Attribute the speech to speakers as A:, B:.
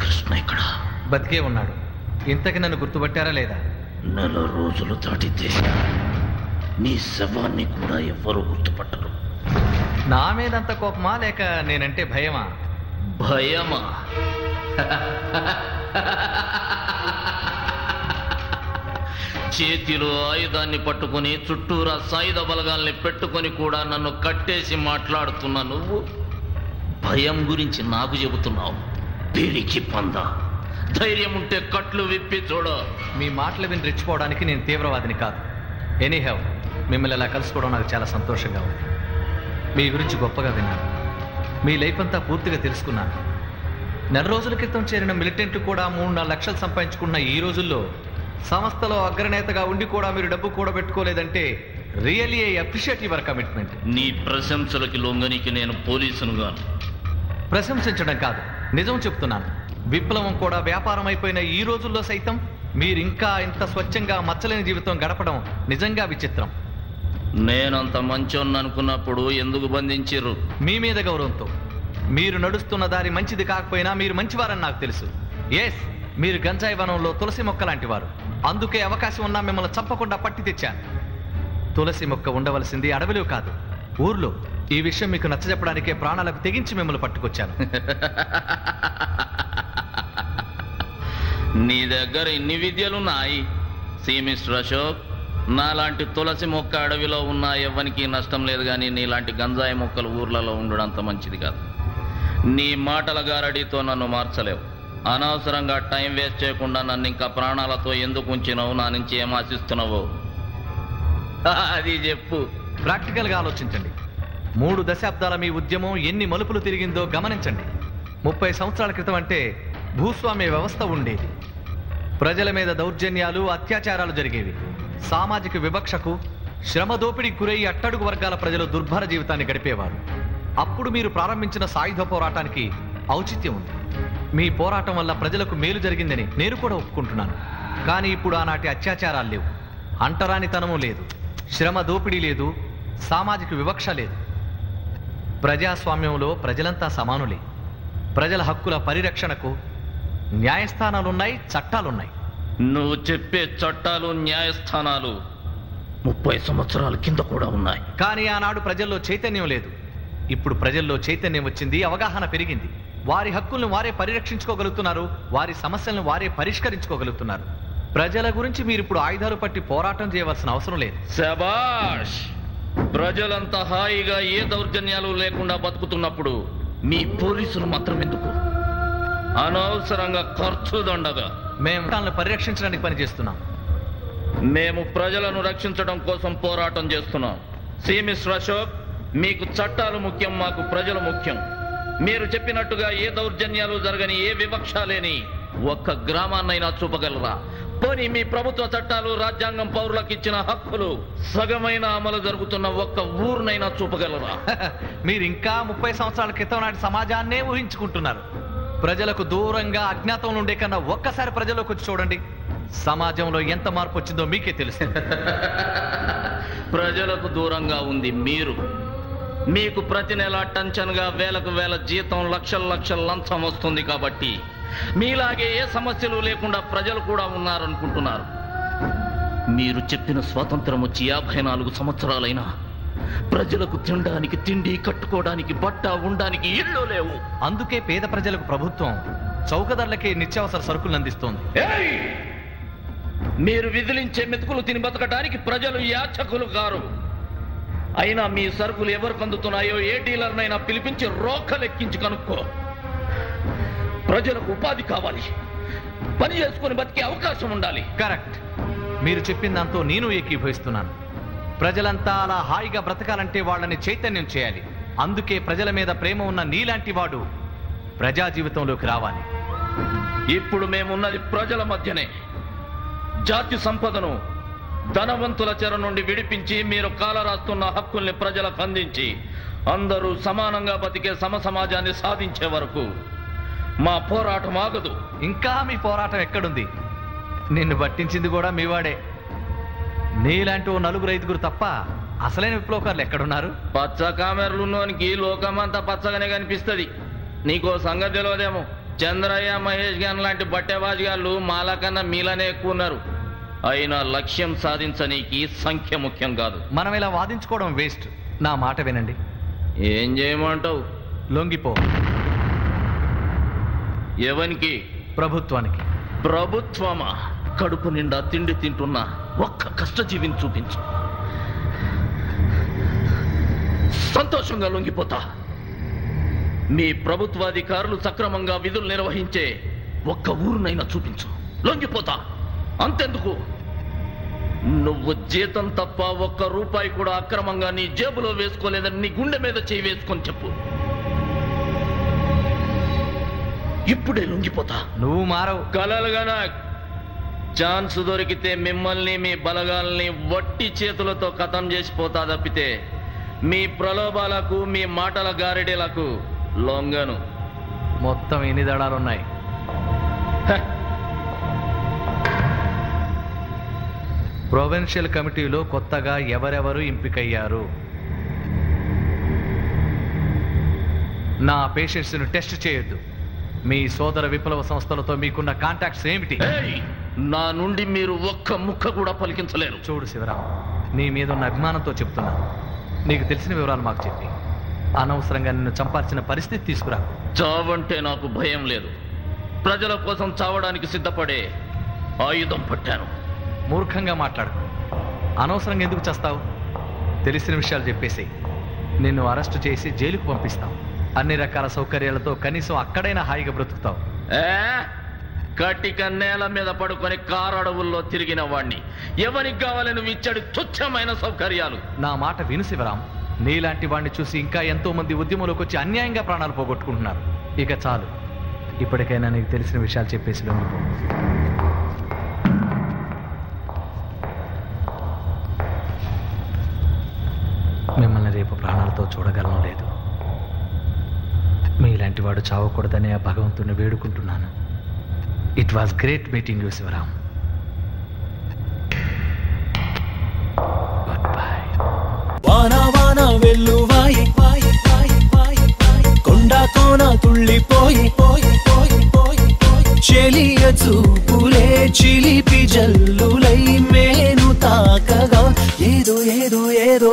A: కృష్ణ ఇక్కడ
B: బతికే ఉన్నాడు. ఇంతకి నన్ను గుర్తుపట్టారా లేదా?
A: నెల రోజులు దాటితే నీ శవాన్ని కూడా ఎవ్వరూ గుర్తుపట్టరు.
B: నా మీదంత కోపమా లేక నేనంటే భయమా?
A: భయమా? చేతిలో ఆయుధాన్ని పట్టుకుని చుట్టూరా సాయుధ బలగాల్ని పెట్టుకొని కూడా నన్ను కట్టేసి మాట్లాడుతున్నా నువ్వు భయం గురించి నాకు చెబుతున్నావు? పిరికి పంద, ధైర్యం ఉంటే కట్లు విప్పి చూడ.
B: మీ మాటలు విని రెచ్చిపోవడానికి నేను తీవ్రవాదిని కాదు. ఎనీహౌ, మిమ్మల్ని ఇలా కలుసుకోవడం నాకు చాలా సంతోషంగా ఉంది. మీ గురించి గొప్పగా విన్నాను. మీ లైఫ్ అంతా పూర్తిగా తెలుసుకున్నాను. నెల రోజుల క్రితం చేరిన మిలిటెంట్లు కూడా 3-4 లక్షలు సంపాదించుకున్న ఈ రోజుల్లో సంస్థలో అగ్రనేతగా ఉండి కూడా మీరు డబ్బు కూడబెట్టుకోలేదంటే really I appreciate your commitment.
A: నీ ప్రశంసలకి లొంగనికి నేను పోలీసునుగాను.
B: ప్రశంసించడం కాదు, నిజం చెప్తున్నాను. విప్లవం కూడా వ్యాపారం అయిపోయిన ఈ రోజుల్లో సైతం మీరింకా ఇంత స్వచ్ఛంగా మచ్చలేని జీవితం గడపడం నిజంగా విచిత్రం.
A: నేనంత మంచోన్ని అనుకున్నప్పుడు ఎందుకు బంధించారు?
B: మీ మీద గౌరవంతో. మీరు నడుస్తున్న దారి మంచిది కాకపోయినా మీరు మంచివారని నాకు తెలుసు. ఎస్, మీరు గంజాయి వనంలో తులసి మొక్క లాంటి వారు. అందుకే అవకాశం ఉన్నా మిమ్మల్ని చంపకుండా పట్టి తెచ్చాను. తులసి మొక్క ఉండవలసింది అడవిలో కాదు, ఊర్లో. ఈ విషయం మీకు నచ్చజెప్పడానికే ప్రాణాలకు తెగించి మిమ్మల్ని పట్టుకొచ్చాను.
A: నీ దగ్గర ఇన్ని విద్యలున్నాయి. సి మిస్టర్ అశోక్, నాలాంటి తులసి మొక్క అడవిలో ఉన్న ఎవ్వనికి నష్టం లేదు, కానీ నీలాంటి గంజాయి మొక్కలు ఊర్లలో ఉండడంత మంచిది కాదు. నీ మాటల గారడితో నన్ను మార్చలేవు. అనవసరంగా టైం వేస్ట్ చేయకుండా నన్ను ఇంకా ప్రాణాలతో ఎందుకు ఉంచినావు? నా నుంచి ఏం ఆశిస్తున్నావు అది చెప్పు.
B: ప్రాక్టికల్గా ఆలోచించండి. 3 దశాబ్దాల మీ ఉద్యమం ఎన్ని మలుపులు తిరిగిందో గమనించండి. 30 సంవత్సరాల క్రితం అంటే భూస్వామ్య వ్యవస్థ ఉండేది. ప్రజల మీద దౌర్జన్యాలు, అత్యాచారాలు జరిగేవి. సామాజిక వివక్షకు, శ్రమ దోపిడీకి గురై అట్టడుగు వర్గాల ప్రజలు దుర్భర జీవితాన్ని గడిపేవారు. అప్పుడు మీరు ప్రారంభించిన సాయుధ పోరాటానికి ఔచిత్యం ఉంది. మీ పోరాటం వల్ల ప్రజలకు మేలు జరిగిందని నేను కూడా ఒప్పుకుంటున్నాను. కానీ ఇప్పుడు ఆనాటి అత్యాచారాలు లేవు, అంటరానితనము లేదు, శ్రమ దోపిడీ లేదు, సామాజిక వివక్ష లేదు. ప్రజాస్వామ్యంలో ప్రజలంతా సమానులే. ప్రజల హక్కుల పరిరక్షణకు న్యాయస్థానాలున్నాయి, చట్టాలున్నాయి.
A: నువ్వు చెప్పే చట్టాలు, న్యాయస్థానాలు 30 సంవత్సరాల కింద కూడా ఉన్నాయి.
B: కానీ ఆనాడు ప్రజల్లో చైతన్యం లేదు. ఇప్పుడు ప్రజల్లో చైతన్యం వచ్చింది, అవగాహన పెరిగింది. వారి హక్కులను వారే పరిరక్షించుకోగలుగుతున్నారు, వారి సమస్యలను వారే పరిష్కరించుకోగలుగుతున్నారు. ప్రజల గురించి మీరు ఇప్పుడు ఆయుధాలు పట్టి పోరాటం చేయవలసిన అవసరం లేదు.
A: శభాష్! ప్రజలంతా హాయిగా ఏ దౌర్జన్యాలు లేకుండా బతుకుతున్నప్పుడు మీ పోలీసులు మాత్రం ఎందుకు అనవసరంగా ఖర్చు దండగా?
B: మేము వాళ్ళని పరిరక్షించడానికి పనిచేస్తున్నాం.
A: మేము ప్రజలను రక్షించడం కోసం పోరాటం చేస్తున్నాం. సి మిస్టర్ అశోక్, మీకు చట్టాలు ముఖ్యం, మాకు ప్రజలు ముఖ్యం. మీరు చెప్పినట్టుగా ఏ దౌర్జన్యాలు జరగని, ఏ వివక్ష లేని ఒక్క గ్రామాన్నైనా చూపగలరా? పోనీ మీ ప్రభుత్వ చట్టాలు, రాజ్యాంగం పౌరులకు ఇచ్చిన హక్కులు సగమైన అమలు జరుగుతున్న ఒక్క ఊరినైనా చూపగలరా?
B: మీరు ఇంకా 30 సంవత్సరాల క్రితం నాటి సమాజాన్నే ఊహించుకుంటున్నారు. ప్రజలకు దూరంగా అజ్ఞాతంలో ఉండే కన్నా ఒక్కసారి ప్రజల్లోకి వచ్చి చూడండి. సమాజంలో ఎంత మార్పు వచ్చిందో మీకే తెలుసు.
A: ప్రజలకు దూరంగా ఉంది మీరు. మీకు ప్రతి నెల టెన్షన్గా వేలకు వేల జీతం, లక్షల లక్షల లంచం వస్తుంది. కాబట్టి మీలాగే ఏ సమస్యలు లేకుండా ప్రజలు కూడా ఉన్నారనుకుంటున్నారు. మీరు చెప్పిన స్వాతంత్రం వచ్చి 54 సంవత్సరాలైనా ప్రజలకు తినడానికి తిండి, కట్టుకోవడానికి బట్ట, ఉండడానికి ఇళ్ళు లేవు.
B: అందుకే పేద ప్రజలకు ప్రభుత్వం చౌక ధరలకే నిత్యావసర సరుకులు అందిస్తోంది.
A: మీరు విధిలించే మెతుకులు తిని బతకడానికి ప్రజలు యాచకులు కారు. అయినా మీ సరుకులు ఎవరికి అందుతున్నాయో ఏ డీలర్నైనా పిలిపించి రోకలెక్కించి కనుక్కో. ప్రజలకు ఉపాధి కావాలి, పని చేసుకుని బతికే అవకాశం ఉండాలి.
B: కరెక్ట్. మీరు చెప్పిన దాంతో నేను ఏకీభవిస్తున్నాను. ప్రజలంతా అలా హాయిగా బ్రతకాలంటే వాళ్ళని చైతన్యం చేయాలి. అందుకే ప్రజల మీద ప్రేమ ఉన్న నీలాంటి వాడు ప్రజా జీవితంలోకి రావాలి.
A: ఇప్పుడు మేమున్నది ప్రజల మధ్యనే. జాతి సంపదను ధనవంతుల చెర నుండి విడిపించి మీరు కాలరాస్తున్న హక్కుల్ని ప్రజలకు అందించి అందరూ సమానంగా బతికే సమాజాన్ని సాధించే వరకు మా పోరాటం ఆగదు.
B: ఇంకా మీ పోరాటం ఎక్కడుంది? నిన్ను పట్టించింది కూడా మీవాడే. నీలాంటి 4-5 తప్ప అసలైన విప్లవకారులు ఎక్కడున్నారు?
A: పచ్చ కామెర్లున్నోనికి లోకమంతా పచ్చగానే కనిపిస్తుంది. నీకో సంగతి తెలియదేమో. చంద్రయ్య, మహేష్ గాన్ లాంటి బట్టెబాజిగాళ్ళు మాలకన్నా మీలనే ఎక్కువ ఉన్నారు. అయినా లక్ష్యం సాధించనీకి సంఖ్య ముఖ్యం కాదు.
B: మనం ఇలా వాదించుకోవడం వేస్ట్. నా మాట వినండి.
A: ఏం చేయమంటావు?
B: లొంగిపో.
A: ఎవనికి?
B: ప్రభుత్వానికి.
A: ప్రభుత్వమా? కడుపు నిండా తిండి తింటున్నా ఒక్క కష్టజీవిని చూపించు, సంతోషంగా లొంగిపోతా. మీ ప్రభుత్వాధికారులు సక్రమంగా విధులు నిర్వహించే ఒక్క ఊరునైనా చూపించు, లొంగిపోతా. అంతెందుకు, నువ్వు జీతం తప్ప ఒక్క రూపాయి కూడా అక్రమంగా నీ జేబులో వేసుకోలేదని నీ గుండె మీద చేయి వేసుకొని చెప్పు. ఇప్పుడే లొంగిపోతా.
B: నువ్వు మారవు.
A: కలలుగానా ఛాన్స్ దొరికితే మిమ్మల్ని, మీ బలగాల్ని వట్టి చేతులతో ఖతం చేసిపోతా తప్పితే మీ ప్రలోభాలకు, మీ మాటల గారెడీలకు లొంగను.
B: మొత్తం ఎన్ని దడాలున్నాయి? ప్రొవిన్షియల్ కమిటీలో కొత్తగా ఎవరెవరు ఎంపికయ్యారు? నా పేషెంట్స్ను టెస్ట్ చేయొద్దు. మీ సోదర విప్లవ సంస్థలతో మీకున్న కాంటాక్ట్స్ ఏమిటి?
A: నా నుండి మీరు ఒక్క ముక్క కూడా పలికించలేరు.
B: చూడు శివరాం, నీ మీద ఉన్న అభిమానంతో చెప్తున్నా. నీకు తెలిసిన వివరాలు మాకు చెప్పి అనవసరంగా నిన్ను చంపాల్సిన పరిస్థితి తీసుకురా.
A: చావంటే నాకు భయం లేదు. ప్రజల కోసం చావడానికి సిద్ధపడే ఆయుధం పట్టాను.
B: మూర్ఖంగా మాట్లాడు. అనవసరంగా ఎందుకు చేస్తావు? తెలిసిన విషయాలు చెప్పేసి నిన్ను అరెస్టు చేసి జైలుకు పంపిస్తాం. అన్ని రకాల సౌకర్యాలతో కనీసం అక్కడైనా హాయిగా బ్రతుకుతావు.
A: కటిక నేల మీద పడుకొని కారడవుల్లో తిరిగిన వాణ్ణి ఎవరికి కావాలని ఇచ్చాడు తుచ్చమైన సౌకర్యాలు.
B: నా మాట విను శివరాం. నీలాంటి వాడిని చూసి ఇంకా ఎంతో మంది ఉద్యమంలోకి వచ్చి అన్యాయంగా ప్రాణాలు పోగొట్టుకుంటున్నారు. ఇక చాలు, ఇప్పటికైనా నీకు తెలిసిన విషయాలు చెప్పేసి లొంగిపో. మిమ్మల్ని రేపు ప్రాణాలతో చూడగలను లేదు. మీలాంటి వాడు చావకూడదని ఆ భగవంతుని వేడుకుంటున్నాను. It was great meeting you Shivaram. Good bye.
C: వానా వానా వెల్లువాయి కొండ కోన తుళ్ళిపోయి చెలియ చూపులే చిలిపి జల్లులై మేను తాకగా ఏదో ఏదో ఏదో